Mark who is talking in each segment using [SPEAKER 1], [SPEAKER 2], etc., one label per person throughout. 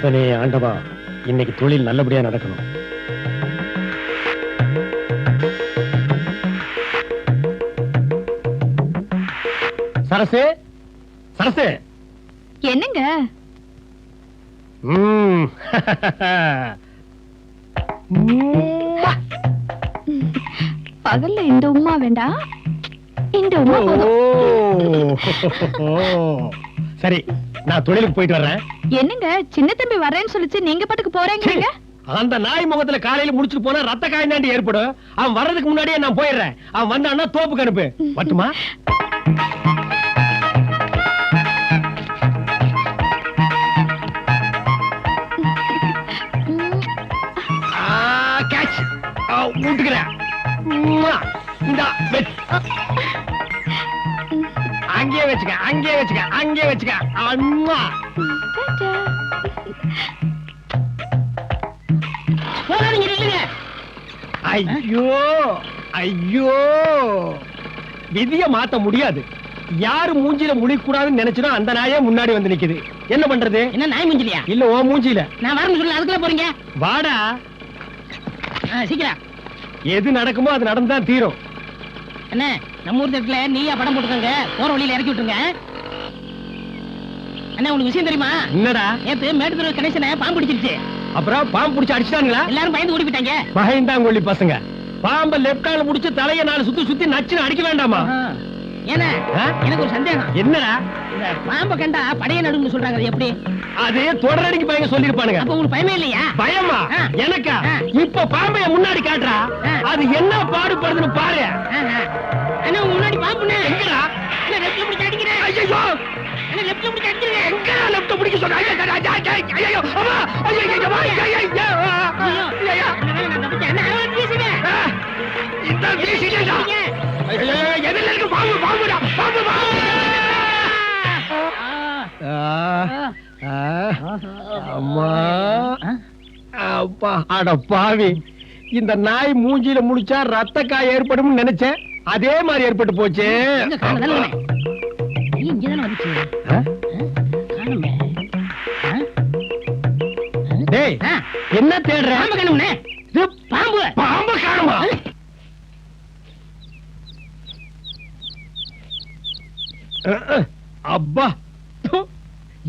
[SPEAKER 1] ஈசனே ஆண்டவா, இன்னைக்கு தொழில் நல்லபடியா நடக்கணும். சரசு, சரசு.
[SPEAKER 2] என்னங்க? பகல்ல இந்த உமா வேண்டாம், இந்த உமா போதும்.
[SPEAKER 1] சரி, நான் தொழிலுக்கு போயிட்டு வர்றேன்.
[SPEAKER 2] என்னங்க சின்ன தம்பி வரேன்னு சொல்லிச்சு, நீங்க பாட்டுக்கு போறேங்க?
[SPEAKER 1] அந்த நாய் முகத்துல காலையில முடிச்சுட்டு போனா ரத்த காயம் தாண்டி ஏற்படும். அவன் வர்றதுக்கு முன்னாடியே நான் போயிடுறேன். அவன் வந்தான்னா தோப்புக்கு அனுப்பு. மட்டுமா? அங்கே வச்சுக்க, அங்கே வச்சுக்க, அங்கே வச்சுக்க. அம்மா ஐயோ ஐயோ, விதிய மாத்த முடியாது. யாரு மூஞ்சில முடிக்கூடாதுன்னு நினைச்சனோ அந்த நாயே முன்னாடி வந்து நிக்குது. என்ன பண்றது?
[SPEAKER 3] என்ன நாய் மூஞ்சிலியா?
[SPEAKER 1] இல்ல, ஓ மூஞ்சில.
[SPEAKER 3] நான் வரணும் சொல்ல, அதுக்குள்ள போறீங்க?
[SPEAKER 1] வாடா
[SPEAKER 3] சீக்கிரம்.
[SPEAKER 1] எது நடக்குமோ அது நடந்துதான் தீரும்.
[SPEAKER 3] என்ன நம்ம ஊர் தட்டுல நீயா படம் போட்டுக்கோங்க, போற வழியில இறக்கி விட்டுருங்க. என்ன உனக்கு விஷயம் தெரியுமா?
[SPEAKER 1] என்னடா?
[SPEAKER 3] நேத்து மேட்டுத்தூர் கணேசனை பாம்பு பிடிச்சிருச்சு.
[SPEAKER 1] அப்புறம் பாம்பு பிடிச்சு அடிச்சுட்டாங்களா?
[SPEAKER 3] எல்லாரும் பயந்து ஓடி போயிட்டாங்க.
[SPEAKER 1] பயந்தாங்கொள்ளி பசங்க. பாம்பை லெப்ட் ஹேண்ட்ல முடிச்சு தலைய நாலு சுத்தி சுத்தி நச்சுன்னு அடிக்க வேண்டாமா?
[SPEAKER 3] ஏன்னா எனக்கு ஒரு சந்தேகம்.
[SPEAKER 1] என்னடா?
[SPEAKER 3] இந்த பாம்பை கண்டா படைய நடுன்னு சொல்றாங்க, அது எப்படி?
[SPEAKER 1] அது தொடரடிக்கு பையங்க சொல்லிருப்பானுங்க.
[SPEAKER 3] அப்ப உங்களுக்கு பயமே இல்லையா?
[SPEAKER 1] பயமா? எனக்கா? இப்ப பாம்பைய முன்னாடி காட்டுறா, அது என்ன பாடுபடுதுன்னு பாரு.
[SPEAKER 3] அண்ணா முன்னாடி பாம்புண்ணே.
[SPEAKER 1] எங்கடா?
[SPEAKER 3] லெப்ட்ல பிடிச்சு அடிக்கிறேன்.
[SPEAKER 1] ஐயோ,
[SPEAKER 3] அண்ணா லெப்ட்ல பிடிச்சு அடிக்கிறேன்.
[SPEAKER 1] எங்க லெப்ட் பிடிக்க சொல்ற? ஐயோ ஐயோ அம்மா, ஐயோ ஐயோ ஐயோ இந்த வீசிடா. ஐயோ எதில இருக்கு பாம்பு? பாம்புடா, பாம்பு பாம்பு. அம்மா அப்பா, அட பாவி. இந்த நாய் மூஞ்சில முடிச்சா ரத்த காய் ஏற்படும் நினைச்சேன், அதே மாதிரி ஏற்பட்டு போச்சு. டேய், என்ன தேடுற? பாம்பு பாம்பு காணுமா? அப்பா,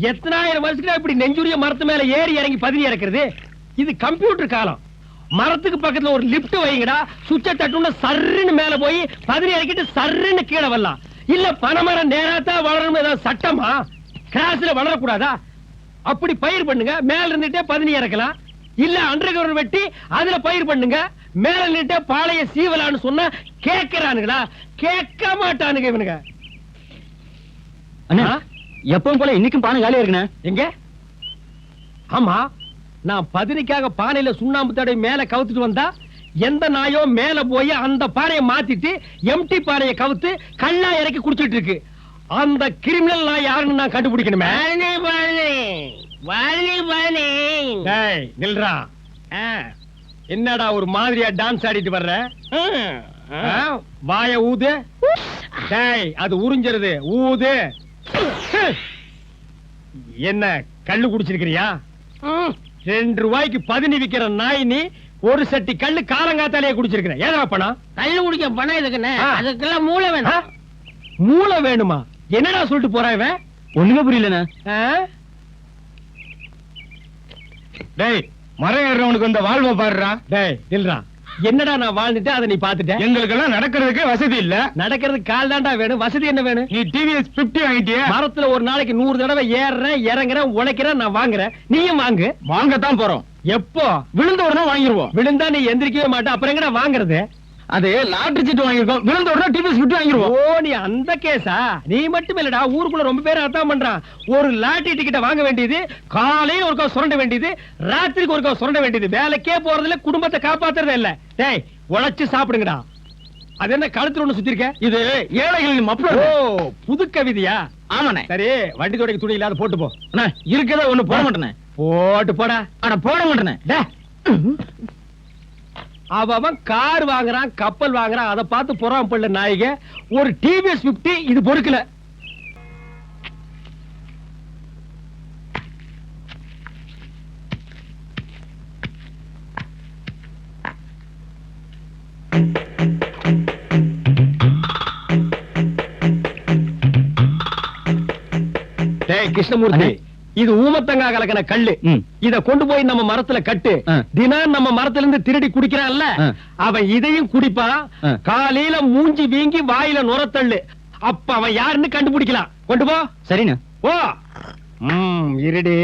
[SPEAKER 1] எத்தனாயிரம் வருஷத்துக்கு இப்படி நெஞ்சுரிய மரத்து மேல ஏறி இறங்கி பதினி இறக்குறது? இது கம்ப்யூட்டர் காலம். மரத்துக்கு பக்கத்துல ஒரு லிப்ட் வைங்கடா, சுவிட்ச தட்டுன சர்ன்னு மேல போய் பதினி இறக்கிட்டு சர்ன்னு கீழே வரலாம். இல்ல பனைமரம் நேராத்தா வளரணும் ஏதாவது சட்டமா? கிராஸ்ல வளரக்கூடாதா? அப்படி பயிர் பண்ணுங்க, மேல இருந்துட்டே பதினி இறக்கலாம். இல்ல அண்டர் கிரவுண்ட் வெட்டி அதுல பயிர் பண்ணுங்க, மேல நின்னுட்டே பாளைய சீவலான்னு சொன்னா கேட்கிறானுங்களா? கேட்க மாட்டானுங்க இவனுங்க.
[SPEAKER 4] எப்பவும் போல இன்னைக்கும் பானை காலியா இருக்குண்ணே.
[SPEAKER 1] எங்க? ஆமா, நான் பதினிக்காக பானையில சுண்ணாம்பு தடவை மேல கவுத்துட்டு வந்தா எந்த நாயோ மேல போய் அந்த பானையை மாத்திட்டு எம்டி பானையை கவுத்து கல்லா இறக்கி குடிச்சிட்டு இருக்கு. அந்த கிரிமினல் நாய் யாருன்னு நான் கண்டுபிடிக்கணுமே. நில்றா. என்னடா ஒரு மாதிரியா டான்ஸ் ஆடிட்டு வர்ற? வாய ஊது. அது உறிஞ்சிருது, ஊது. என்ன கள்ளு குடிச்சிருக்கிறியா? 2 ரூபாய்க்கு பதினி விக்கிற நாய் நீ ஒரு சட்டி கள்ளு காலங்காத்தாலேயே குடிச்சிருக்கிற. ஏதா பணம்?
[SPEAKER 3] கள்ளு குடிக்க பணம் எதுக்குன்னு? அதுக்கெல்லாம் மூளை வேணும்.
[SPEAKER 1] மூளை வேணுமா? என்னடா சொல்லிட்டு போறா இவன்?
[SPEAKER 4] ஒண்ணுமே புரியலண்ணே.
[SPEAKER 1] டேய், மரம் ஏறவனுக்கு இந்த வாழ்வை பாடுறா. டேய் நில்றா. என்னடா நான் வாழ்ந்துட்டு அதை நீ பாத்துட்ட?
[SPEAKER 4] எங்களுக்கு எல்லாம் நடக்கிறதுக்கு வசதி இல்ல.
[SPEAKER 1] நடக்கிறதுக்கு கால் தாண்டா வேணும், வசதி என்ன வேணும்?
[SPEAKER 4] நீ டிவிஎஸ் 50 வாங்கிட்டியா?
[SPEAKER 1] மரத்துல ஒரு நாளைக்கு 100 தடவை ஏறுறேன், இறங்குறேன், உழைக்கிறேன், நான் வாங்குறேன். நீயும் வாங்கு.
[SPEAKER 4] வாங்கத்தான் போறோம்.
[SPEAKER 1] எப்போ?
[SPEAKER 4] விழுந்த உடனே வாங்கிடுவோம்.
[SPEAKER 1] விழுந்தா நீ எந்திரிக்கவே மாட்டே, அப்புறம் எங்கடா வாங்குறது?
[SPEAKER 4] அது லாட்டரி சீட்டு வாங்கிருக்கோம், விழுந்த உடனே டிவிஎஸ் 50 வாங்கிடுவோம்.
[SPEAKER 1] ஓ, நீ அந்த கேஸா? நீ மட்டும் இல்லடா, ஊருக்குள்ள ரொம்ப பேர் அதான் பண்றான். ஒரு லாட்டரி டிக்கெட்டை வாங்க வேண்டியது, காலையில ஒருக்கா சுரண்ட வேண்டியது, ராத்திரிக்கு ஒருக்கா சுரண்ட வேண்டியது. வேலைக்கே போறதுல குடும்பத்தை காப்பாத்துறதே இல்ல. டேய், உழைச்சு சாப்பிடுங்கடா. அது என்ன கழுத்துல ஒண்ணு சுத்தி இருக்க?
[SPEAKER 4] இது ஏழைகளின் மப்ளர்.
[SPEAKER 1] ஓ, புது கவிதையா?
[SPEAKER 4] ஆமாண்ணே.
[SPEAKER 1] சரி, வண்டி துடைக்க துணி இல்லாத போட்டு போ.
[SPEAKER 4] இருக்கதா ஒண்ணு போட மாட்டேனே.
[SPEAKER 1] போட்டு போடா.
[SPEAKER 4] ஆனா போட மாட்டேனே.
[SPEAKER 1] அவன் கார் வாங்குறான், கப்பல் வாங்குறான், அதை பார்த்து பொறாமப்படல நாய்க. ஒரு டிவிஎஸ் 50 இது பொறுக்கல. கிருஷ்ணமூர்த்தி,
[SPEAKER 4] அண்ணே.
[SPEAKER 1] இது ஊமத்தங்கா கலக்கின கல்லு.
[SPEAKER 4] ம்.
[SPEAKER 1] இத கொண்டு போய் நம்ம மரத்துல கட்டு.
[SPEAKER 4] ஆ.
[SPEAKER 1] தினம் நம்ம மரத்துல இருந்து திருடி குடிக்கிறான்ல,
[SPEAKER 4] ஆ.
[SPEAKER 1] அவன் இதையும் குடிப்பான்.
[SPEAKER 4] ஆ.
[SPEAKER 1] காலையில மூஞ்சி வீங்கி வாயில நுரத்தள்ளு. அப்ப அவன் யாருன்னு கண்டுபிடிக்கலாம். கொண்டு போ.
[SPEAKER 4] சரிண்ணா.
[SPEAKER 1] ஓ. இருடி.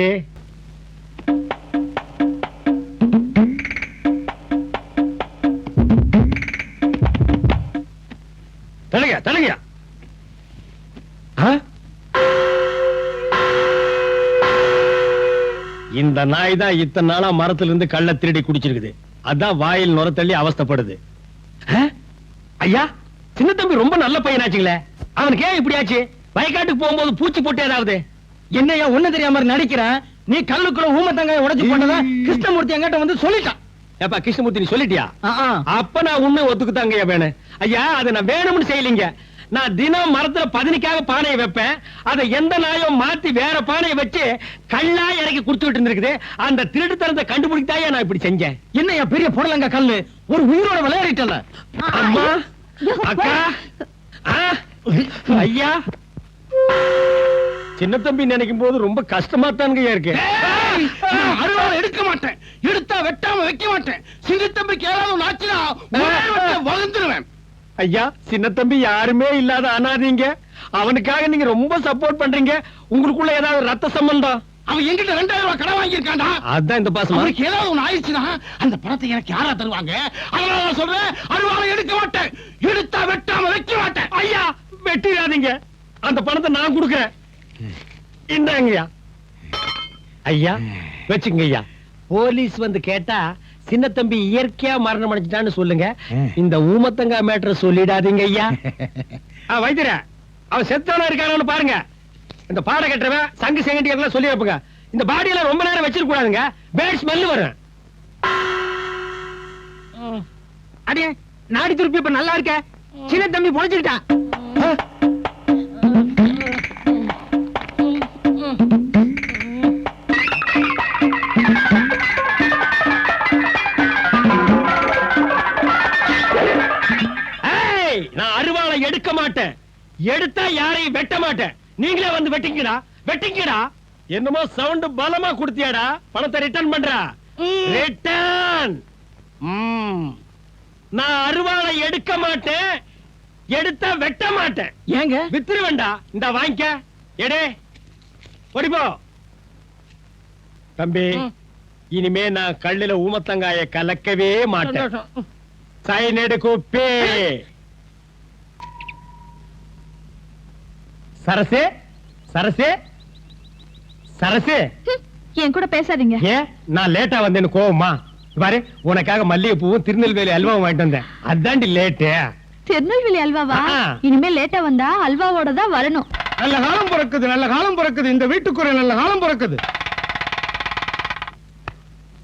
[SPEAKER 1] தலங்க தலங்க. இந்த நாய் தான் இத்தனை நாளா மரத்துல இருந்து கள்ள திருடி குடிச்சிருக்குது. அதான் வாயில் நுரத்தள்ளி அவஸ்தைப்படுது. ஐயா, சின்ன தம்பி ரொம்ப நல்ல பையனாச்சுங்களே. அவனுக்கு ஏன் இப்படி ஆச்சு? வயக்காட்டுக்கு போகும்போது பூச்சி போட்டு ஏதாவது?
[SPEAKER 4] என்னையா ஒண்ணு தெரியாம நடிக்கிறேன்? நீ கல்லுக்குள்ள ஊமத்தங்காய உடைச்சு போட்டதா கிருஷ்ணமூர்த்தி என்கிட்ட வந்து சொல்லிட்டான்.
[SPEAKER 1] ஏப்பா கிருஷ்ணமூர்த்தி, நீ சொல்லிட்டியா? அப்ப நான் உண்மை ஒத்துக்குதாங்க வேணும். ஐயா, அதை நான் வேணும்னு செய்யலீங்க. நான் தினம் மரத்துல பதினிக்காக பானையை வைப்பேன். அதை எந்த நாயும் மாத்தி வேற பானையை வச்சு கல்லா இறக்கி குடுத்துட்டு இருந்திருக்குது. அந்த திருட்டுத்தனத்தை கண்டுபிடித்தாயா நான் இப்படி செஞ்சேன்.
[SPEAKER 4] என்னையா பெரிய புடலங்க கல்லு ஒரு உயிரோட விளையாடிட்டல.
[SPEAKER 1] அம்மா, அக்கா, ஆ, ஐயா, சின்ன தம்பி நினைக்கும் போது ரொம்ப கஷ்டமா தானுங்க இருக்கு.
[SPEAKER 4] அருவாளை எடுக்க மாட்டேன், எடுத்தா வெட்டாம வைக்க மாட்டேன். சின்ன தம்பிக்கு ஏதாவது ஆச்சுன்னா வளர்ந்துருவேன்.
[SPEAKER 1] ஐயா, சின்ன தம்பி யாருமே இல்லாத அனாதீங்க. அவனுக்காக நீங்க ரொம்ப சப்போர்ட் பண்றீங்க. உங்களுக்குள்ள ஏதாவது ரத்த சம்பந்தம்?
[SPEAKER 4] அவன் என்கிட்ட 2000 ரூபாய் கடன் வாங்கியிருக்காண்டா.
[SPEAKER 1] அதான் இந்த பாசமா.
[SPEAKER 4] அவனுக்கு ஏதாவது ஒண்ணு ஆயிடுச்சுன்னா அந்த பணத்தை எனக்கு யாரா தருவாங்க? அதனால நான் சொல்றேன், அருவாளை எடுக்க மாட்டேன், எடுத்தா வெட்டாம வைக்க மாட்டேன்.
[SPEAKER 1] ஐயா, வெட்டிடாதீங்க. அந்த பணத்தை நான் கொடுக்கிறேன். இந்தாங்கய்யா. ஐயா, வச்சுங்க ஐயா. போலீஸ் வந்து கேட்டா சின்ன தம்பி இயற்கையா மரணம் அடைஞ்சிட்டான்னு சொல்லுங்க. இந்த ஊமத்தங்கா மேட்டர் சொல்லிடாதீங்க ஐயா. வைத்திர, அவன் செத்தானா இருக்கானு பாருங்க. இந்த பாட கட்டுறவன் சங்கு செங்கட்டி எல்லாம் சொல்லி வைப்புங்க. இந்த பாடியெல்லாம் ரொம்ப நேரம் வச்சிருக்க கூடாதுங்க. பேட் ஸ்மெல் வரும்.
[SPEAKER 4] அடியே, நாடி துருப்பி இப்ப நல்லா இருக்க. சின்ன தம்பி பொழைச்சுக்கிட்டான்.
[SPEAKER 1] நான் அருவாளை எடுக்க மாட்டேன், எடுத்தா யாரையும் வெட்ட மாட்டேன். நீங்களே வந்து வெட்டிங்கடா, வெட்டிங்கடா. என்னமோ சவுண்ட் பலமா கொடுத்தியாடா. பணத்தை ரிட்டர்ன் பண்றா. ரிட்டர்ன். நான் அருவாளை எடுக்க மாட்டேன், எடுத்தா வெட்ட மாட்டேன்.
[SPEAKER 4] ஏங்க
[SPEAKER 1] வித்துரு வேண்டா. இந்த வாங்கிக்க. எடே ஓடிப்போ. தம்பி, இனிமே நான் கல்லுல ஊமத்தங்காய கலக்கவே மாட்டேன். சைனடு குப்பே. சரசே, சரசே, சரசே.
[SPEAKER 2] என் கூட பேசாதீங்க.
[SPEAKER 1] ஏன் நான் லேட்டா வந்தேன்னு கோவமா? பாரு, உனக்காக மல்லிகைப்பூவும் திருநெல்வேலி அல்வாவும் வாங்கிட்டு வந்தேன். அதாண்டி லேட்டு.
[SPEAKER 2] திருநெல்வேலி அல்வாவா?
[SPEAKER 1] ஆ.
[SPEAKER 2] இனிமே லேட்டா வந்தா அல்வாவோட தான் வரணும்.
[SPEAKER 4] நல்ல காலம் பிறக்குது, நல்ல காலம் பிறக்குது. இந்த வீட்டுக்கு ஒரு நல்ல காலம் பிறக்குது.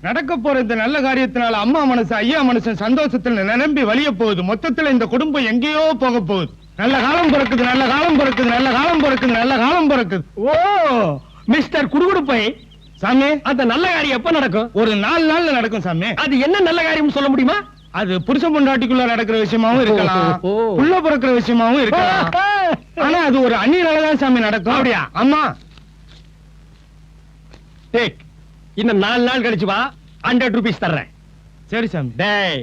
[SPEAKER 4] நடக்க போற இந்த நல்ல காரியத்தினால அம்மா மனசு ஐயா மனுஷன் சந்தோஷத்துல நிரம்பி வலிய போகுது. மொத்தத்துல இந்த குடும்பம் எங்கேயோ போக போகுது. நல்ல காலம் பிறக்குது, நல்ல காலம் பிறக்குது, நல்ல காலம் பிறக்குது, நல்ல காலம் பிறக்குது.
[SPEAKER 1] ஓ மிஸ்டர் குடுகுடுப்பை
[SPEAKER 4] சாமி,
[SPEAKER 1] அந்த நல்ல காரியம் எப்ப நடக்கும்?
[SPEAKER 4] ஒரு 4 நாள்ல நடக்கும் சாமி.
[SPEAKER 1] அது என்ன நல்ல காரியம் சொல்ல முடியுமா?
[SPEAKER 4] அது புருஷன் பொண்டாட்டிக்குள்ள நடக்கிற விஷயமாவும் இருக்கலாம், புள்ள பிறக்கிற விஷயமாவும் இருக்கலாம். ஆனா அது ஒரு அந்நியனாலதான் சாமி நடக்கும்.
[SPEAKER 1] அப்படியா?
[SPEAKER 4] ஆமா.
[SPEAKER 1] டேக், இன்னும் 4 நாள் கழிச்சு வா, 100 ரூபீஸ் தர்றேன்.
[SPEAKER 4] சரி சாமி.
[SPEAKER 1] டேய்,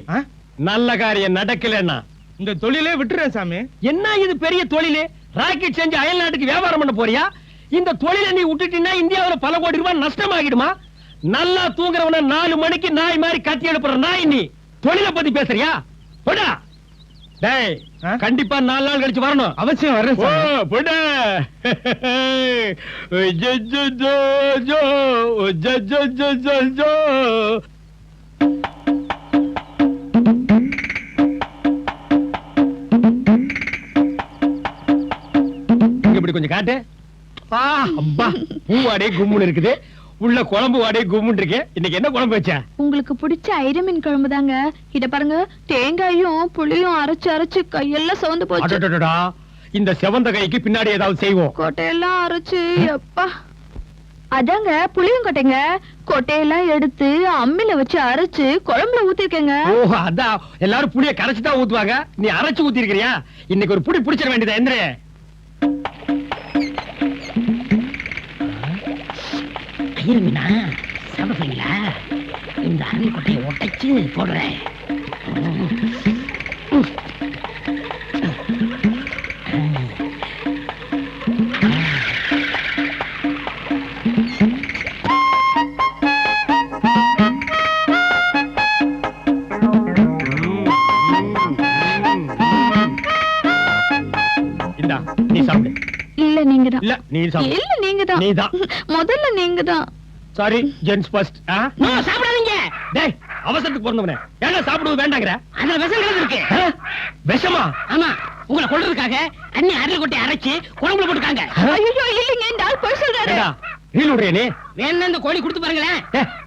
[SPEAKER 1] நல்ல காரியம் நடக்கலன்னா
[SPEAKER 4] இந்த தொழிலே விட்டுறேன் சாமி.
[SPEAKER 1] என்ன இது பெரிய தொழில்? ராக்கெட் செஞ்சு அயல் நாட்டுக்கு வியாபாரம் பண்ண போறியா? இந்த தொழிலை நீ விட்டுட்டீங்கன்னா இந்தியாவுல பல கோடி ரூபாய் நஷ்டமாகிடுமா? நல்லா தூங்குறவன 4 மணிக்கு நாய் மாதிரி கத்தி எழுப்புற நாய் நீ. தொழிலை பத்தி பேசுறியா? போடா. டேய், கண்டிப்பா 4 நாள் கழிச்சு வரணும்.
[SPEAKER 4] அவசியம் வர்றேன் சாமி.
[SPEAKER 1] போடா. இப்படி கொஞ்சம் காட்டு. அப்பா, பூ வாடே கும்முன்னு இருக்குது, உள்ள குழம்பு வாடே கும்முன்னு இருக்கு. இன்னைக்கு என்ன குழம்பு வச்ச?
[SPEAKER 2] உங்களுக்கு பிடிச்ச ஐர மீன் குழம்பு தாங்க. இத பாருங்க, தேங்காயும் புளியும் அரைச்சு அரைச்சு கையெல்லாம் சவந்து போச்சு.
[SPEAKER 1] அடடடடா, இந்த செவந்த கைக்கு பின்னாடி ஏதாவது செய்வோம்.
[SPEAKER 2] கொட்டையெல்லாம் அரைச்சு எப்பா. அதாங்க புளியும் கொட்டைங்க. கொட்டையெல்லாம் எடுத்து அம்மில வச்சு அரைச்சு குழம்புல ஊத்திருக்கேங்க.
[SPEAKER 1] ஓ, அதான் எல்லாரும் புளிய கரைச்சு தான் ஊத்துவாங்க. நீ அரைச்சு ஊத்தி இருக்கிறியா? இன்னைக்கு ஒரு புடி புடிச்சிட வேண்டியதா? எந்திரே.
[SPEAKER 3] ஐயர் மீனா சாப்பிடுறீங்களா? இந்த அருள் கொட்டையை உடைச்சு போடுறேன்.
[SPEAKER 1] இந்தா நீ சாப்பிடு.
[SPEAKER 2] இல்ல நீங்கதான்.
[SPEAKER 1] இல்ல நீ சாப்பிடு.
[SPEAKER 2] இல்ல நீங்கதான்.
[SPEAKER 1] நீதான்.
[SPEAKER 2] முதல்ல நீங்கதான்.
[SPEAKER 1] Sorry gents first.
[SPEAKER 3] சாப்பிடாதீங்க.
[SPEAKER 1] டேய் அவசரத்துக்கு பிறந்தவனே ஏன்னா சாப்பிடுவது வேண்டாங்கற?
[SPEAKER 3] அதுல விஷம் கலந்து இருக்கு.
[SPEAKER 1] விஷமா?
[SPEAKER 3] ஆமா, உங்களை கொல்றதுக்காக அண்ணி அருள் கொட்டையை அரைச்சு குழம்புல போட்டுருக்காங்க.
[SPEAKER 2] ஐயோ இல்லைங்க, இந்த ஆள் போய் சொல்றாரு.
[SPEAKER 1] ஏடா ரீல் விடுறியா நீ?
[SPEAKER 3] வேணா இந்த கோழி கொடுத்து பாருங்களேன்.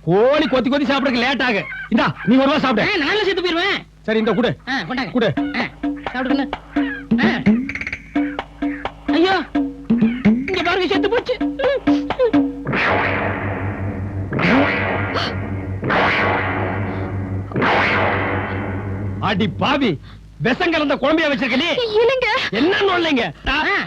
[SPEAKER 1] கோழி கொத்தி கொத்தி சாப்பிடுறதுக்கு லேட் ஆகு. இந்தா நீ ஒரு வா சாப்பிடு.
[SPEAKER 3] நானும் சேர்த்து போயிருவேன்.
[SPEAKER 1] சரி இந்த குடு.
[SPEAKER 3] கொண்டாங்க.
[SPEAKER 1] குடு.
[SPEAKER 3] சாப்பிடுங்க. ஐயோ இங்க பாருங்க, செத்து போச்சு.
[SPEAKER 1] அடி பாவி, விஷம் கலந்த குழம்பையா வச்சிருக்க நீ?
[SPEAKER 2] இல்லைங்க.
[SPEAKER 1] என்ன நோல்லைங்க?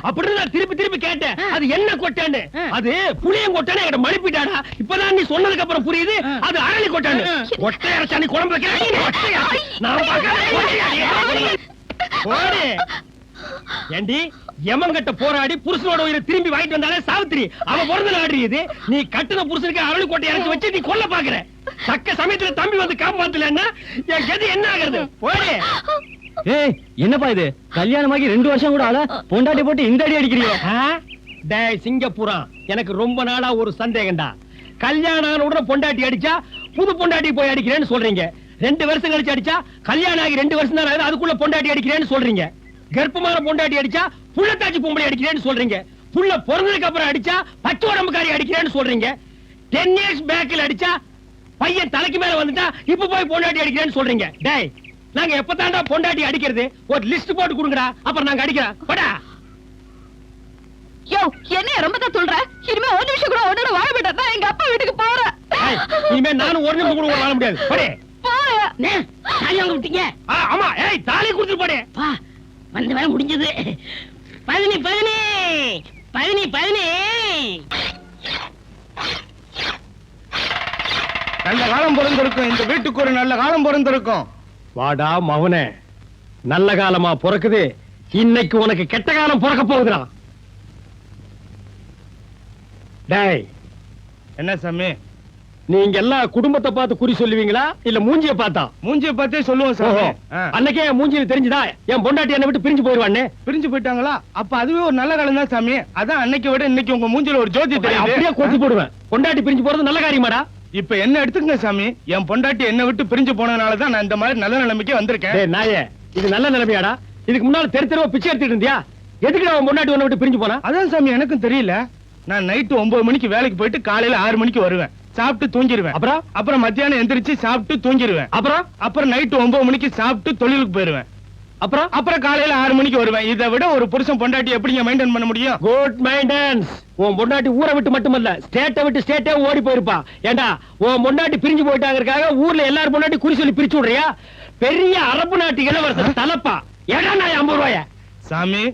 [SPEAKER 1] அப்படின்னு நான் திருப்பி திருப்பி கேட்டேன். அது என்ன கொட்டான்னு? அது புளியம் கொட்டான்னு என்கிட்ட மழுப்பிட்டாடா. இப்பதான் நீ சொன்னதுக்கு அப்புறம் புரியுது அது அரளி கொட்டான்னு. கொட்டை அரைச்சா நீ குழம்பு வைக்கிற? நான் பார்க்கிறேன். ஏண்டி எமங்கிட்ட போராடி புருஷனோட உயிரை திரும்பி வாங்கிட்டு வந்தாலே சாவித்திரி அவ பிறந்த நாடுறது. நீ கட்டுன புருஷனுக்கு அரளி கொட்டை இறக்கி வச்சு நீ கொல்ல பாக்குற. தக்க சமயத்துல தம்பி வந்து காப்பாத்தலன்னா என் கதி என்ன ஆகுறது? போடு.
[SPEAKER 5] ஏய் என்னப்பா இது? கல்யாணமாகி 2 வருஷம் கூட ஆல பொண்டாட்டி போட்டு இந்த அடி அடிக்கிறீங்க?
[SPEAKER 1] டேய் சிங்கப்பூரா, எனக்கு ரொம்ப நாளா ஒரு சந்தேகம்டா. கல்யாணம் ஆன உடனே பொண்டாட்டி அடிச்சா புது பொண்டாட்டி போய் அடிக்கிறேன்னு சொல்றீங்க. 2 வருஷம் கழிச்சு அடிச்சா கல்யாணம் ஆகி 2 வருஷம் தான் ஆகுது அதுக்குள்ள பொண்டாட்டி அடிக்கிறேன்னு சொல்றீங்க. கர்ப்பமான பொண்டாட்டி அடிச்சா புள்ளத்தாச்சி பொம்பளை அடிக்கிறேன்னு சொல்றீங்க. புள்ள பிறந்ததுக்கு அப்புறம் அடிச்சா பச்சை உடம்புக்காரி அடிக்கிறேன்னு சொல்றீங்க. 10 years பேக்ல அடிச்சா பையன் தலைக்கு மேல வந்துட்டா இப்ப போய் பொண்டாட்டி அடிக்கிறேன்னு சொல்றீங்க. டேய் நாங்க எப்பதான்டா பொண்டாட்டி அடிக்கிறது? ஒரு லிஸ்ட் போட்டு கொடுங்கடா, அப்புறம் நாங்க அடிக்கிறோம். போடா.
[SPEAKER 2] யோ என்ன ரொம்ப தான் சொல்ற? இனிமே ஒரு நிமிஷம் கூட உடனே வாழ மாட்டேன். நான் எங்க அப்பா வீட்டுக்கு போறேன்.
[SPEAKER 1] இனிமே நானும் ஒரு நிமிஷம் கூட வாழ முடியாது. போடே.
[SPEAKER 2] போறேன்.
[SPEAKER 3] தாலி வாங்க விட்டீங்க?
[SPEAKER 1] ஆமா. ஏய் தாலி கொடுத்துட்டு போடே.
[SPEAKER 3] பா வந்த வேலை முடிஞ்சது. 15
[SPEAKER 4] நல்ல காலம் பிறந்திருக்கும். இந்த வீட்டுக்கு ஒரு நல்ல காலம் பிறந்திருக்கும்.
[SPEAKER 1] வாடா மவனே, நல்ல காலமா பிறக்குது. இன்னைக்கு உனக்கு கெட்ட காலம் பிறக்க போகுதுடா. டேய்
[SPEAKER 4] என்ன சாமி?
[SPEAKER 1] நீங்க எல்லாம் குடும்பத்தை பார்த்து குறி சொல்லுவீங்களா இல்ல மூஞ்சிய பார்த்தா?
[SPEAKER 4] மூஞ்சிய பார்த்தே சொல்லுவோம் சாமி.
[SPEAKER 1] அன்னைக்கே என் மூஞ்சில தெரிஞ்சுதா என் பொண்டாட்டி என்னை விட்டு பிரிஞ்சு போயிருவான்னு?
[SPEAKER 4] பிரிஞ்சு போயிட்டாங்களா? அப்ப அதுவே ஒரு நல்ல காலம் தான் சாமி. அதான் அன்னைக்கு விட இன்னைக்கு உங்க மூஞ்சில ஒரு ஜோதி தெரியுது.
[SPEAKER 1] அப்படியே கொத்தி போடுவேன். பொண்டாட்டி பிரிஞ்சு போறது நல்ல காரியமாடா?
[SPEAKER 4] இப்ப என்ன எடுத்துக்கங்க சாமி, என் பொண்டாட்டி என்ன விட்டு பிரிஞ்சு போனதுனாலதான் நான் இந்த மாதிரி நல்ல நிலைமைக்கு வந்திருக்கேன்.
[SPEAKER 1] டேய் நாயே, இது நல்ல நிலைமையாடா? இதுக்கு முன்னால தெரு தெருவா பிச்சை எடுத்துட்டு இருந்தியா? எதுக்கு அவன் பொண்டாட்டி உன்னை விட்டு பிரிஞ்சு போனா?
[SPEAKER 4] அதான் சாமி எனக்கும் தெரியல. நான் நைட்டு 9 மணிக்கு வேலைக்கு போயிட்டு காலையில 6 மணிக்கு வருவேன். சாப்பிட்டு தூங்கிடுவேன். அப்புறம் மத்தியானம் எந்திரிச்சு சாப்பிட்டு தூங்கிடுவேன். அப்புறம் நைட்டு 9 மணிக்கு சாப்பிட்டு தொழிலுக்கு போயிருவேன். அப்புறம் காலையில 6 மணிக்கு வருவேன். இதை விட ஒரு புருஷன் பொண்டாட்டி எப்படிங்க மெயின்டைன் பண்ண முடியும்?
[SPEAKER 1] Good maintenance. உன் பொண்டாட்டி ஊரை விட்டு மட்டுமல்ல ஸ்டேட்டை விட்டு ஸ்டேட்டே ஓடி போயிருப்பா. ஏண்டா உன் பொண்டாட்டி பிரிஞ்சு போயிட்டாங்கிறதுக்காக ஊர்ல எல்லாரும் பொண்டாட்டி குறி சொல்லி பிரிச்சு விடுறியா? பெரிய அரபு நாட்டு இளவரசர் தலப்பா. ஏடா நான் 50 ரூபாய?
[SPEAKER 4] சாமி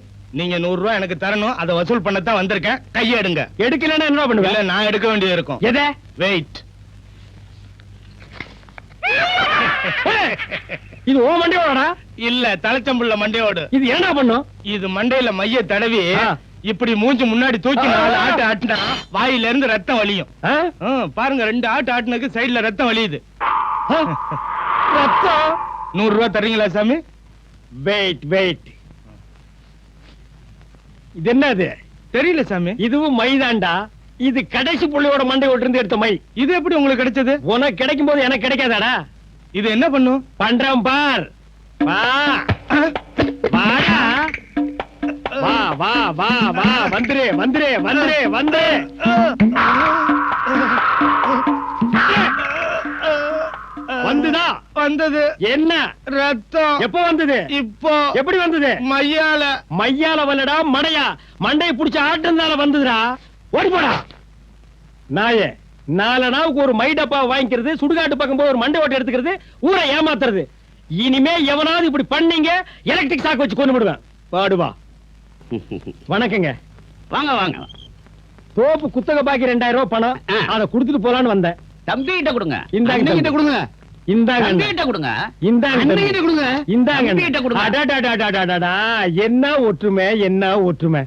[SPEAKER 4] நீங்க 100 ரூபாய் எனக்கு தரணும். அதை வசூல் பண்ணத்தான் வந்திருக்கேன். கையை எடுங்க.
[SPEAKER 1] எடுக்கலன்னா என்ன பண்ணுவேன்?
[SPEAKER 4] இல்ல நான் எடுக்க வேண்டியது இருக்கும்.
[SPEAKER 1] எதை?
[SPEAKER 4] வெயிட்.
[SPEAKER 1] இது ஓ மண்டையோடா?
[SPEAKER 4] இல்ல தலைச்சம்புள்ள மண்டையோடு.
[SPEAKER 1] இது என்ன பண்ணும்?
[SPEAKER 4] இது மண்டையில மைய தடவி இப்படி மூஞ்சி முன்னாடி தூக்கி 4 ஆட்டு ஆட்டினா வாயில இருந்து ரத்தம் வலியும். பாருங்க 2 ஆட்டு ஆட்டினதுக்கு சைடுல ரத்தம் வலியுது.
[SPEAKER 1] ரத்தம்?
[SPEAKER 4] 100 ரூபாய் தரீங்களா சாமி?
[SPEAKER 1] Wait wait. இது என்னது?
[SPEAKER 4] தெரியல சாமி.
[SPEAKER 1] இதுவும் மைதாண்டா. இது கடைசி புள்ளையோட மண்டையோட இருந்து எடுத்த மை.
[SPEAKER 4] இது எப்படி உங்களுக்கு கிடைச்சது?
[SPEAKER 1] உனக்கு கிடைக்கும் போது எனக்கு கிடைக்காதாடா?
[SPEAKER 4] இது என்ன பண்ணும்?
[SPEAKER 1] பண்றேன் பார். வா வாடா. வா வா வா வா வந்துரு வந்துரு வந்துரு வந்து. வந்துதா?
[SPEAKER 4] வந்தது.
[SPEAKER 1] என்ன
[SPEAKER 4] ரத்தம்?
[SPEAKER 1] எப்ப வந்தது? இப்போ. எப்படி வந்தது?
[SPEAKER 4] மையால.
[SPEAKER 1] மையால வல்லடா மடையா. மண்டையை புடிச்ச ஆட்டந்தால வந்ததுடா. ஓடி போடா நாயே. 4 நாவுக்கு ஒரு மை டப்பா வாங்கிக்கிறது, சுடுகாட்டு பக்கம் போய் ஒரு மண்டை ஓட்டை எடுத்துக்கிறது, ஊரை ஏமாத்துறது. இனிமே எவனாவது இப்படி பண்ணீங்க எலக்ட்ரிக் சாக்கு வச்சு கொண்டு விடுவேன். பாடுவா. வணக்கங்க.
[SPEAKER 3] வாங்க வாங்க.
[SPEAKER 1] தோப்பு குத்தகை பாக்கி 2000 ரூபாய் பணம் அதை கொடுத்துட்டு போலான்னு வந்தேன்.
[SPEAKER 6] தம்பி கிட்ட கொடுங்க.
[SPEAKER 1] இந்தாங்க
[SPEAKER 6] அண்ணன் கிட்ட
[SPEAKER 1] தம்பி.
[SPEAKER 6] கொடுங்க.
[SPEAKER 1] இந்தாங்க
[SPEAKER 6] தம்பி
[SPEAKER 1] அண்ணா.
[SPEAKER 6] கிட்ட கொடுங்க.
[SPEAKER 1] இந்தாங்க
[SPEAKER 6] அண்ணன்
[SPEAKER 1] தம்பி.
[SPEAKER 6] கிட்ட கொடுங்க.
[SPEAKER 1] இந்தாங்க
[SPEAKER 6] தம்பி கிட்ட கொடுங்க.
[SPEAKER 1] அடடடடடடடா, என்ன ஒற்றுமை என்ன ஒற்றுமை.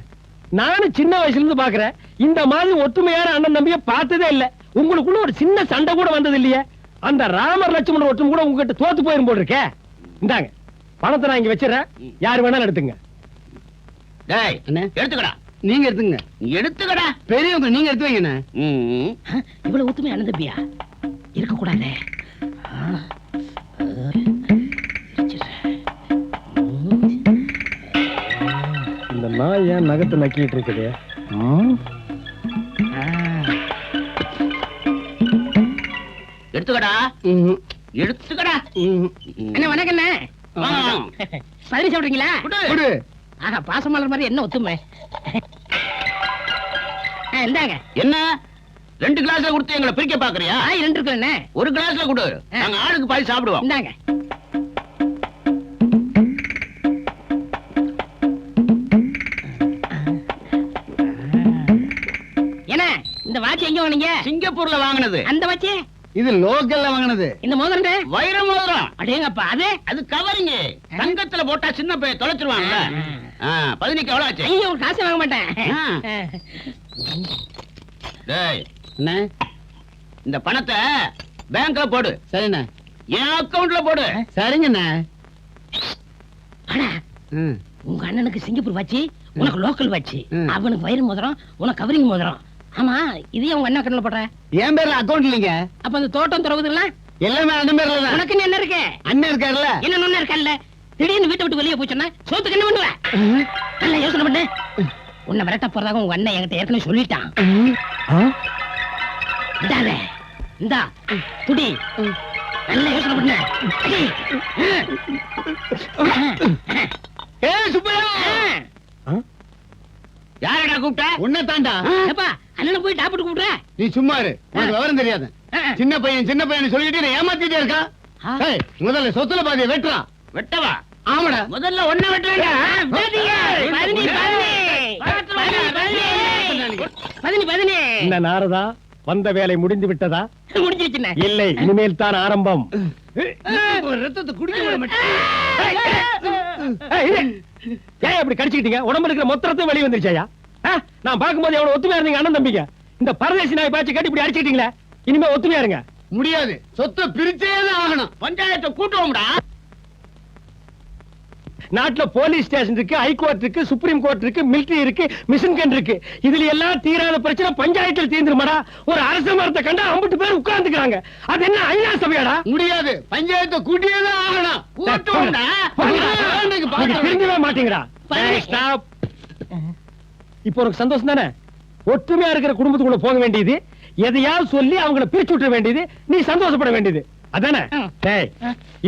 [SPEAKER 1] நானும் சின்ன வயசுல இருந்து பாக்குறேன், இந்த மாதிரி ஒற்றுமையான அண்ணன் தம்பிய பார்த்ததே இல்ல. உங்களுக்குள்ள ஒரு சின்ன சண்டை கூட வந்தது இல்லையே. அந்த ராமர் லட்சுமணன் ஒற்றுமை கூட உங்ககிட்ட தோத்து போயிரும் போல் இருக்கே. இந்தாங்க பணத்தை நான் இங்க வச்சிடறேன், யார் வேணாலும் எடுத்துங்க.
[SPEAKER 6] டேய் எடுத்துக்கடா.
[SPEAKER 4] நீங்க எடுத்துங்க.
[SPEAKER 6] எடுத்துக்கடா.
[SPEAKER 4] பெரியவங்க நீங்க எடுத்து வைங்க.
[SPEAKER 3] இவ்வளவு ஒத்துமை அண்ணன் தம்பியா இருக்க கூடாது.
[SPEAKER 1] இந்த நாய் ஏன் நகத்தை நக்கிட்டு இருக்குது?
[SPEAKER 6] எடுத்துக்கடா. எடுத்துக்கடா.
[SPEAKER 3] அண்ணா வணக்கம் அண்ணே.
[SPEAKER 6] வாங்க.
[SPEAKER 3] பதினி சாப்பிடுறீங்களா?
[SPEAKER 6] குடு.
[SPEAKER 3] ஆஹா, பாசமலர் மாதிரி என்ன ஒத்துமை. இந்தாங்க.
[SPEAKER 6] என்ன 2 கிளாஸ்ல கொடுத்து எங்களை பிரிக்க பாக்குறியா?
[SPEAKER 3] 2 இருக்குல்ல.
[SPEAKER 6] ஒரு கிளாஸ்ல கொடு. நாங்க ஆளுக்கு பாதி சாப்பிடுவோம்.
[SPEAKER 3] இந்தாங்க. என்ன இந்த வாட்ச் எங்க வாங்குனீங்க?
[SPEAKER 6] சிங்கப்பூர்ல வாங்கினது.
[SPEAKER 3] அந்த வாட்ச்
[SPEAKER 4] இது லோக்கல்ல வாங்கினது.
[SPEAKER 3] இந்த மோதிரம்
[SPEAKER 6] வைர மோதிரம்.
[SPEAKER 3] அடேங்கப்பா, அது
[SPEAKER 6] அது கவரிங்க. தங்கத்துல போட்டா சின்ன பையன் தொலைச்சிருவாங்கல்ல. பதினிக்கு எவ்வளவு ஆச்சு?
[SPEAKER 3] ஐயோ காசு வாங்க மாட்டேன்.
[SPEAKER 6] டேய் இந்த பணத்தை பேங்க்ல போடு.
[SPEAKER 4] சரிண்ணே.
[SPEAKER 6] என் அக்கவுண்ட்ல போடு.
[SPEAKER 4] சரிங்கண்ணே.
[SPEAKER 3] அடா, உங்க அண்ணனுக்கு சிங்கப்பூர் வாட்சி, உனக்கு லோக்கல் வாட்சி. அவனுக்கு வயிறு மோதிரம், உனக்கு கவரிங் மோதிரம். ஆமா, இதே உங்க அண்ணன் கண்ணுல போடுற.
[SPEAKER 4] என் பேர்ல அக்கவுண்ட் இல்லைங்க.
[SPEAKER 3] அப்ப அந்த தோட்டம் துறவுதுல
[SPEAKER 4] எல்லாமே அண்ணன் பேர்ல தான்.
[SPEAKER 3] உனக்கு என்ன இருக்கு?
[SPEAKER 4] அண்ணன் இருக்காருல்ல.
[SPEAKER 3] என்ன ஒண்ணு இருக்கல்ல. திடீர்னு வீட்டை விட்டு வெளியே போச்சுன்னா சோத்துக்கு என்ன பண்ணுவ? நல்லா யோசனை பண்ணு. உன்னை விரட்ட போறதாக உங்க அண்ணன் என்கிட்ட ஏற்கனவே சொல்லிட்டான். இந்தாத, இந்தா துடி. நல்லா யோசனை பண்ணு. அடி.
[SPEAKER 4] ஏய் சுப்பையா,
[SPEAKER 6] யாரடா கூப்பிட்ட?
[SPEAKER 4] உன்னை தாண்டா.
[SPEAKER 3] ஏப்பா, அண்ணனை போய் டாக்டர் கூப்பிடுற.
[SPEAKER 4] நீ சும்மா இரு, உனக்கு விவரம் தெரியாது. சின்ன பையன் சொல்லிட்டு ஏமாத்திட்டே இருக்கான். ஏய், முதல்ல சொத்துல பாதியை வெட்டுறான்.
[SPEAKER 6] வெட்டவா?
[SPEAKER 4] ஆமாடா.
[SPEAKER 6] முதல்ல ஒண்ண வெட்டுறேன்டா.
[SPEAKER 3] பதினி
[SPEAKER 1] என்ன நாரதா, வந்த வேலை முடிந்து விட்டதா?
[SPEAKER 3] முடிஞ்சிருச்சுண்ணே.
[SPEAKER 1] இல்லை, இனிமேல் தான் ஆரம்பம்.
[SPEAKER 4] ரத்தத்தை குடிக்க விட மாட்டேன்.
[SPEAKER 1] ஏன் அப்படி கடிச்சுக்கிட்டீங்க? உடம்புல இருக்கிற மொத்தத்தையும் வெளியே வந்துருச்சாயா? நான் பார்க்கும்போது எவ்வளவு ஒத்துமையா இருந்தீங்க அண்ணன் தம்பிங்க. இந்த பரதேசி நாய் பாய்ச்சி கட்டி இப்படி அடிச்சுக்கிட்டீங்களே. இனிமே ஒத்துமையா இருங்க.
[SPEAKER 4] முடியாது, சொத்தை பிரிச்சே தான் ஆகணும்.
[SPEAKER 6] பஞ்சாயத்தை கூட்டுவோம்டா.
[SPEAKER 1] நாட்டுல போலீஸ் ஸ்டேஷன் இருக்கு, ஹைகோர்ட் இருக்கு, சுப்ரீம் கோர்ட் இருக்கு, மிலிட்டரி இருக்கு, மிஷின் கன் இருக்கு. இதுல எல்லாம் தீராத பிரச்சனை பஞ்சாயத்தில் தீர்ந்துருமாடா? ஒரு அரச மரத்தை கண்டா 50 பேர் உட்கார்ந்துக்கிறாங்க. அது என்ன ஐநா சபையாடா?
[SPEAKER 4] முடியாது, பஞ்சாயத்தை கூட்டியே தான் ஆகணும்.
[SPEAKER 6] கூட்டுவோம்டா.
[SPEAKER 1] நீங்க திரும்பவே மாட்டீங்கடா. Stop. இப்போ உனக்கு சந்தோஷம் தானே? ஒற்றுமையா இருக்கிற குடும்பத்துக்குள்ள போக வேண்டியது, எதையாவது சொல்லி அவங்களை பிரிச்சு விட்டுற வேண்டியது, நீ சந்தோஷப்பட வேண்டியது அதானே? டேய்,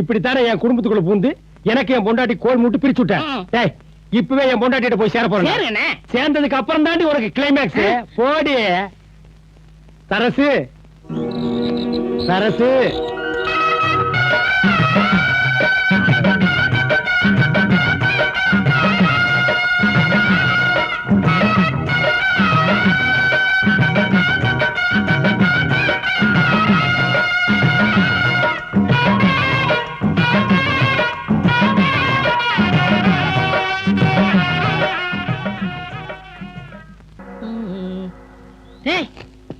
[SPEAKER 1] இப்படித்தானே என் குடும்பத்துக்குள்ள பூந்து எனக்கு என் பொண்டாட்டி கோல் மூட்டு பிரிச்சு விட்டேன். டேய், இப்பவே என் பொண்டாட்டிட்ட போய் சேர போறேன். சேர்ந்ததுக்கு அப்புறம் தாண்டி உனக்கு கிளைமேக்ஸ். போடி சரசு, சரசு.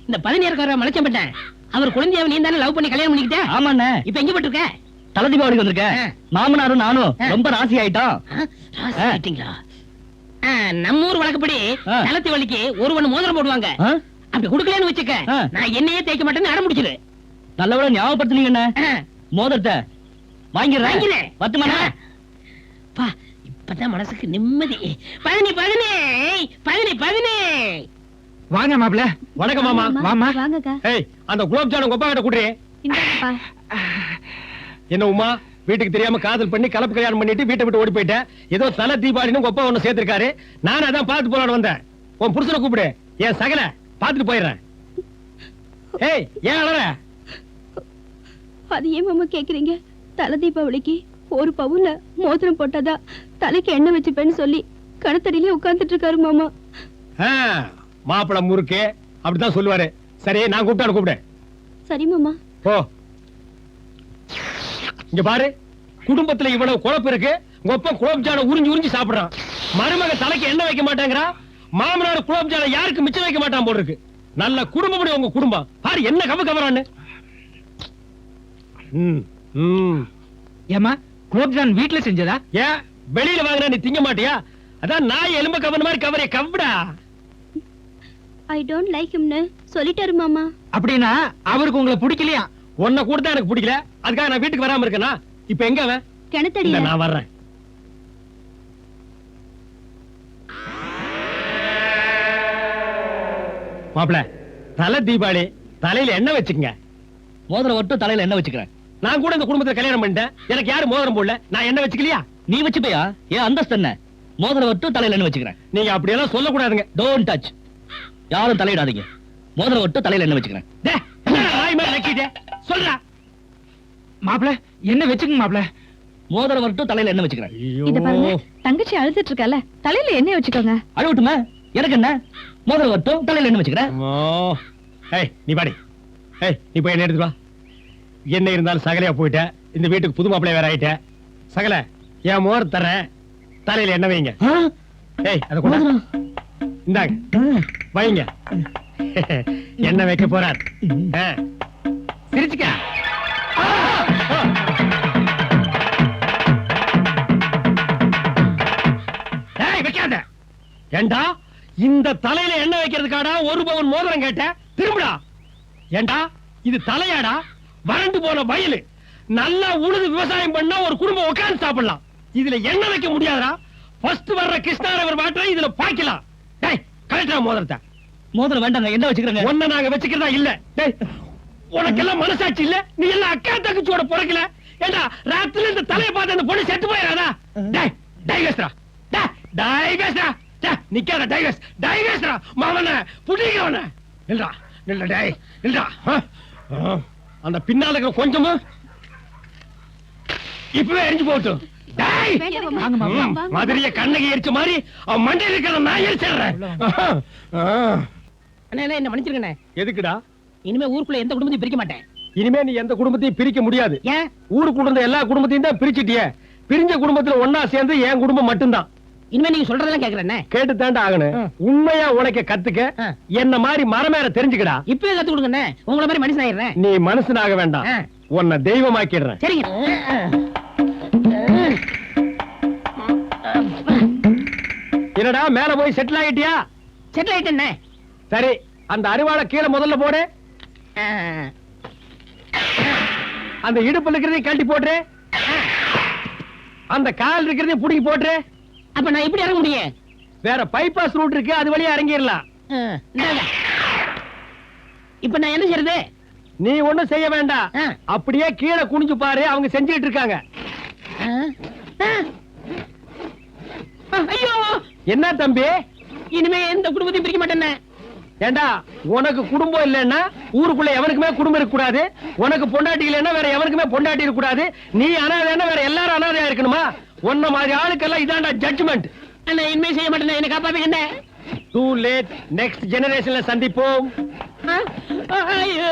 [SPEAKER 3] இந்த 17 மலைச்சம் பட்டேன். அவர் குழந்தையாவை நீ தானே லவ் பண்ணி கல்யாணம் பண்ணிக்கிட்ட?
[SPEAKER 5] ஆமாண்ணே.
[SPEAKER 3] இப்ப எங்க போட்டு இருக்க?
[SPEAKER 5] தலை தீபாவளிக்கு வந்திருக்கேன். மாமனாரும் நானும் ரொம்ப ராசி ஆயிட்டோம்.
[SPEAKER 3] ராசி ஆயிட்டீங்களா? நம்ம ஊர் வழக்கப்படி தலை தீபாவளிக்கு ஒருவன் மோதிரம் போடுவாங்க. அப்படி குடுக்கலன்னு வச்சுக்க, நான் என்னையே தேய்க்க மாட்டேன்னு அடம் முடிச்சிரு.
[SPEAKER 5] நல்லவள ஞாபகப்படுத்துனீங்கண்ணே. மோதிரத்தை வாங்கிடுறேன். 10 மணி.
[SPEAKER 3] இப்பதான் மனசுக்கு நிம்மதி. பதினி பதினி பதினி பதினி.
[SPEAKER 4] வாங்க மாப்ள.
[SPEAKER 1] வணக்கம் மாமா.
[SPEAKER 4] வாமா.
[SPEAKER 2] வாங்கக்கா.
[SPEAKER 1] ஏய், அந்த குலோப் ஜாமுன் கொப்பா கிட்ட குடுறே.
[SPEAKER 2] இந்தாங்கப்பா.
[SPEAKER 1] என்ன உமா, வீட்டுக்கு தெரியாம காதல் பண்ணி கலப்பு கல்யாணம் பண்ணிட்டு வீட்டை விட்டு ஓடி போயிட்டேன். ஏதோ தலை தீபாவளின்னு கொப்பா ஒண்ணு சேர்த்திருக்காரு. நான் அதான் பாத்துட்டு போலான்னு வந்தேன். உன் புருஷனை கூப்பிடு, என் சகல பாத்துட்டு போயிடுறேன். ஏய், ஏன் அழற?
[SPEAKER 2] அது ஏன் மாமா கேக்குறீங்க? தலை தீபாவளிக்கு 1 பவுன்ல மோதிரம் போட்டதா தலைக்கு எண்ணெய் வச்சுப்பேன்னு சொல்லி கடத்தடியிலே உட்கார்ந்துட்டு இருக்காரு மாமா.
[SPEAKER 1] மாப்பிள முறுக்கு அப்படித்தான் சொல்லுவாரு. சரி நான் கூப்பிட்டு
[SPEAKER 2] சரி மாமா.
[SPEAKER 1] போ. இங்க பாரு, குடும்பத்துல இவ்வளவு குழப்பம் இருக்கு. உங்க அப்பா குலோப்ஜான உறிஞ்சு உறிஞ்சு சாப்பிடுறான். மருமக தலைக்கு எண்ணெய் வைக்க மாட்டேங்கிறா. மாமனார் குலோப்ஜான யாருக்கு மிச்சம் வைக்க மாட்டான் போல இருக்கு. நல்ல குடும்பம் உங்க குடும்பம். பாரு என்ன கவரான்னு.
[SPEAKER 5] ஏமா குலோப்ஜான் வீட்டுல செஞ்சதா?
[SPEAKER 1] ஏன் வெளியில வாங்கினா நீ திங்க மாட்டியா? அதான் நாய் எலும்ப கவர்ன மாதிரி கவரே கவ்டா.
[SPEAKER 2] ஐ டோன்ட் லைக் ஹிம்னு சொல்லிட்டாரு மாமா.
[SPEAKER 5] அப்படின்னா அவருக்கு உங்களை பிடிக்கலையா?
[SPEAKER 1] உன்னை கூட தான் எனக்கு பிடிக்கல. அதுக்காக நான் வீட்டுக்கு வராம இருக்கேனா? இப்ப எங்க அவன்?
[SPEAKER 2] கிணத்தடியில.
[SPEAKER 1] நான் வர்றேன். மாப்பிள, தலை தீபாவளி, தலையில எண்ணெய் வச்சுக்கங்க.
[SPEAKER 5] மோதிரம் ஒட்டு தலையில என்ன வச்சுக்கிறேன்?
[SPEAKER 1] நான் கூட இந்த குடும்பத்துல கல்யாணம் பண்ணிட்டேன். எனக்கு யாரும் மோதிரம் போடல. நான் என்ன வச்சுக்கலையா?
[SPEAKER 5] நீ வச்சுப்பையா? ஏன் அந்தஸ்து என்ன? மோதிரம் ஒட்டு தலையில என்ன வச்சுக்கிறேன்?
[SPEAKER 1] நீங்க அப்படியெல்லாம் சொல்லக்கூடாதுங்க.
[SPEAKER 5] Don't touch. யாரும் தலையிடாதீங்க. மோதிரம் ஒட்டு தலையில என்ன வச்சுக்கிறேன்?
[SPEAKER 1] டேய், என்னடா நாய் மாதிரி நக்கிட்டே? சொல்றா.
[SPEAKER 5] மாப்பிள என்ன வச்சுக்கங்க மாப்பிள? மோதிரம் ஒட்டு தலையில என்ன வச்சுக்கிறேன்?
[SPEAKER 2] இத பாருங்க, தங்கச்சி அழுதுட்டு இருக்கல, தலையில எண்ணெய் வச்சுக்கோங்க.
[SPEAKER 5] அழுவட்டுமா? எனக்கு என்ன? மோதிரம் ஒட்டு தலையில என்ன வச்சுக்கிறேன்?
[SPEAKER 1] ஏய் நீ பாடி. ஏய் நீ போய் என்ன எடுத்து வா. என்ன இருந்தாலும் சகலையா போயிட்ட. இந்த வீட்டுக்கு புது மாப்பிள்ளை வேற ஆயிட்ட. சகல என் மோர் தரேன். தலையில என்ன வைங்க. ஏய் அத கொண்டா. இந்தாங்க வைங்க. என்ன வைக்க போறார்? சிரிச்சுக்க. ஏய் வைக்காத. ஏண்டா இந்த தலையில என்ன வைக்கிறதுக்காடா 1 பவுன் மோதிரம் கேட்ட? திரும்புடா. ஏண்டா இது தலையாடா? வறண்டு போன வயலு. நல்லா உழுது விவசாயம் பண்ணா ஒரு குடும்பம் உட்கார்ந்து சாப்பிடலாம். இதுல என்ன வைக்க முடியாதா? ஃபர்ஸ்ட் வர்ற கிருஷ்ணாரவர் வாட்டரை இதுல பாய்க்கலாம். டேய் கரெக்டா மோதிரத்தை.
[SPEAKER 5] மோதிரம் வேண்டாங்க, என்ன வச்சுக்கிறேங்க?
[SPEAKER 1] ஒன்ன நாங்க வச்சுக்கிறதா இல்ல. டேய் உனக்கெல்லாம் மனசாட்சி இல்ல? நீ எல்லாம் அக்கா தங்கச்சியோட பிறக்கல. ஏண்டா ராத்திரில இந்த தலையை பார்த்து அந்த பொண்ணு செத்து போயிடாதா? டேய் டைகஸ்டா. டேய் டைகஸ்டா. நிக்காத டைகஸ். டைகஸ்டா மாவன புடிங்கவன. நில்றா நில்ல. டேய் நில்றா. அந்த பின்னால இருக்கிற கொஞ்சமும் இப்பவே எரிஞ்சு போட்டும். டேய் மதுரைய கண்ணகி எரிச்ச மாதிரி அவன் மண்டையில இருக்கிற நான் எரிச்சிடுறேன்.
[SPEAKER 3] அண்ணே என்ன மன்னிச்சிருக்கண்ணே.
[SPEAKER 1] எதுக்குடா?
[SPEAKER 3] இனிமே ஊருக்குள்ள எந்த குடும்பத்தையும் பிரிக்க மாட்டேன்.
[SPEAKER 1] இனிமே நீ எந்த குடும்பத்தையும் பிரிக்க முடியாது.
[SPEAKER 3] ஏன்?
[SPEAKER 1] ஊருக்குள்ள இருந்த எல்லா குடும்பத்தையும் தான் பிரிச்சிட்டியே. பிரிஞ்ச குடும்பத்துல ஒன்னா சேர்ந்து என் குடும்பம் மட்டும்தான்.
[SPEAKER 3] இனிமே நீங்க சொல்றதெல்லாம் கேக்குறேன்.
[SPEAKER 1] கேட்டு தாண்டா ஆகணும். உண்மையா உனக்கு கத்துக்க. என்ன மாதிரி மரமேற தெரிஞ்சுக்கடா.
[SPEAKER 3] இப்பவே கத்து கொடுங்கண்ணே. உங்கள மாதிரி மனுஷன் ஆயிடுறேன்.
[SPEAKER 1] நீ மனுஷனாக வேண்டாம். உன்னை தெய்வமாக்கிடுறேன்.
[SPEAKER 3] சரிங்க.
[SPEAKER 1] என்னடா மேல போய் செட்டில் ஆகிட்டியா?
[SPEAKER 3] செட்டில் ஆயிட்டேண்ணே.
[SPEAKER 1] சரி அந்த அரிவாளை கீழே முதல்ல போடு. அந்த இடுப்புல இருக்கிறதையும் கழட்டி போட்டு. அந்த கால் இருக்கிறதையும் புடிங்கி போட்டு.
[SPEAKER 3] அப்ப நான் எப்படி இறங்க முடியும்?
[SPEAKER 1] வேற பைபாஸ் ரூட் இருக்கு, அது வழியா இறங்கிடலாம்.
[SPEAKER 3] இப்ப நான் என்ன செய்யறது?
[SPEAKER 1] நீ ஒண்ணும் செய்ய வேண்டாம். அப்படியே கீழே குனிஞ்சு பாரு, அவங்க செஞ்சுட்டு இருக்காங்க.
[SPEAKER 3] ஐயோ
[SPEAKER 1] என்ன தம்பி?
[SPEAKER 3] இனிமே எந்த குடும்பத்தையும் பிரிக்க மாட்டேன்னு.
[SPEAKER 1] ஏண்டா உனக்கு குடும்பம் இல்லைன்னா ஊருக்குள்ள எவனுக்குமே குடும்பம் இருக்க கூடாது. உனக்கு பொண்டாட்டி இல்லைன்னா வேற எவனுக்குமே பொண்டாட்டி இருக்க கூடாது. நீ அனாதைன்னா வேற எல்லாரும் அனாதையா இருக்கணுமா? உன்ன மாதிரி ஆளுக்கெல்லாம் இதாண்டா ஜட்ஜ்மெண்ட்.
[SPEAKER 3] அண்ணா இனிமே செய்ய மாட்டேன். என்ன காப்பாத்துங்க என்ன.
[SPEAKER 1] Too late. நெக்ஸ்ட் ஜெனரேஷன்ல சந்திப்போம்.
[SPEAKER 3] ஐயோ